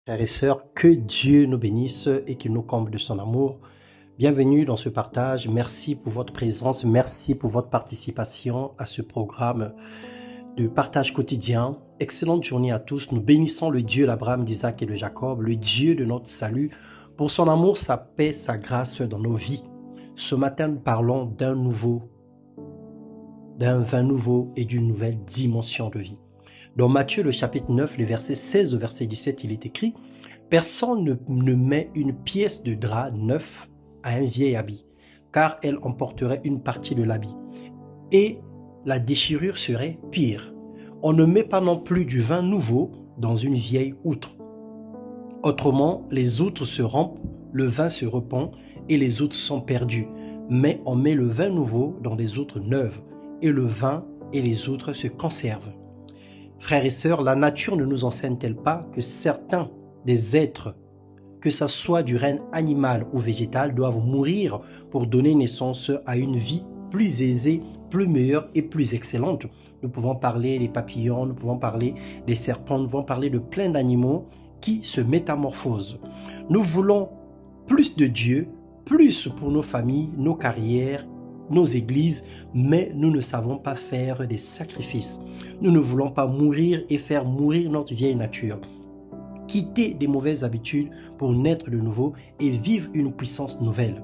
Frères et sœurs, que Dieu nous bénisse et qu'il nous comble de son amour. Bienvenue dans ce partage. Merci pour votre présence. Merci pour votre participation à ce programme de partage quotidien. Excellente journée à tous. Nous bénissons le Dieu d'Abraham, d'Isaac et de Jacob, le Dieu de notre salut, pour son amour, sa paix, sa grâce dans nos vies. Ce matin, nous parlons d'un vin nouveau et d'une nouvelle dimension de vie. Dans Matthieu, le chapitre 9, les versets 16 au verset 17, il est écrit « Personne ne met une pièce de drap neuf à un vieil habit, car elle emporterait une partie de l'habit, et la déchirure serait pire. On ne met pas non plus du vin nouveau dans une vieille outre. Autrement, les outres se rompent, le vin se repent, et les outres sont perdues. Mais on met le vin nouveau dans des outres neuves, et le vin et les outres se conservent. » Frères et sœurs, la nature ne nous enseigne-t-elle pas que certains des êtres, que ce soit du règne animal ou végétal, doivent mourir pour donner naissance à une vie plus aisée, plus meilleure et plus excellente? Nous pouvons parler des papillons, nous pouvons parler des serpents, nous pouvons parler de plein d'animaux qui se métamorphosent. Nous voulons plus de Dieu, plus pour nos familles, nos carrières, nos églises, mais nous ne savons pas faire des sacrifices. Nous ne voulons pas mourir et faire mourir notre vieille nature. Quitter des mauvaises habitudes pour naître de nouveau et vivre une puissance nouvelle.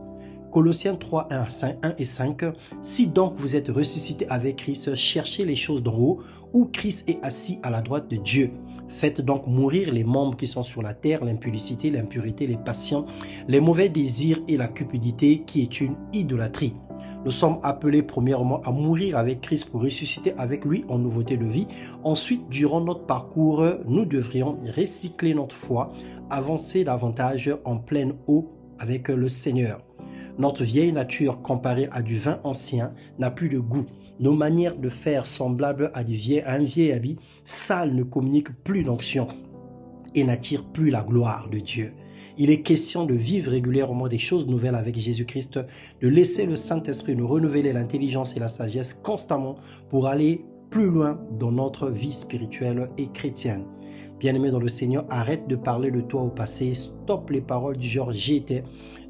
Colossiens 3, 1 et 5. Si donc vous êtes ressuscités avec Christ, cherchez les choses d'en haut, où Christ est assis à la droite de Dieu. Faites donc mourir les membres qui sont sur la terre, l'impudicité, l'impureté, les passions, les mauvais désirs et la cupidité qui est une idolâtrie. Nous sommes appelés premièrement à mourir avec Christ pour ressusciter avec lui en nouveauté de vie. Ensuite, durant notre parcours, nous devrions recycler notre foi, avancer davantage en pleine eau avec le Seigneur. Notre vieille nature, comparée à du vin ancien, n'a plus de goût. Nos manières de faire semblables à un vieil habit sale ne communiquent plus d'onction et n'attirent plus la gloire de Dieu. Il est question de vivre régulièrement des choses nouvelles avec Jésus-Christ, de laisser le Saint-Esprit nous renouveler l'intelligence et la sagesse constamment pour aller plus loin dans notre vie spirituelle et chrétienne. Bien-aimé dans le Seigneur, arrête de parler de toi au passé, stoppe les paroles du genre « j'étais ».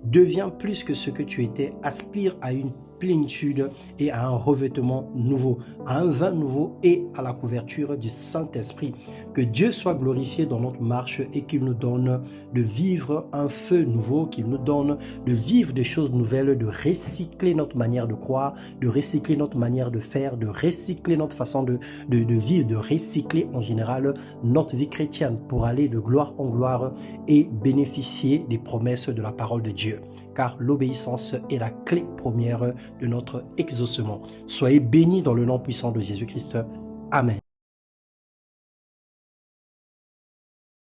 Deviens plus que ce que tu étais, aspire à une plénitude et à un revêtement nouveau, à un vin nouveau et à la couverture du Saint-Esprit. Que Dieu soit glorifié dans notre marche et qu'il nous donne de vivre un feu nouveau, qu'il nous donne de vivre des choses nouvelles, de recycler notre manière de croire, de recycler notre manière de faire, de recycler notre façon de vivre, de recycler en général notre vie chrétienne pour aller de gloire en gloire et bénéficier des promesses de la parole de Dieu. Car l'obéissance est la clé première de notre exaucement. Soyez bénis dans le nom puissant de Jésus-Christ. Amen.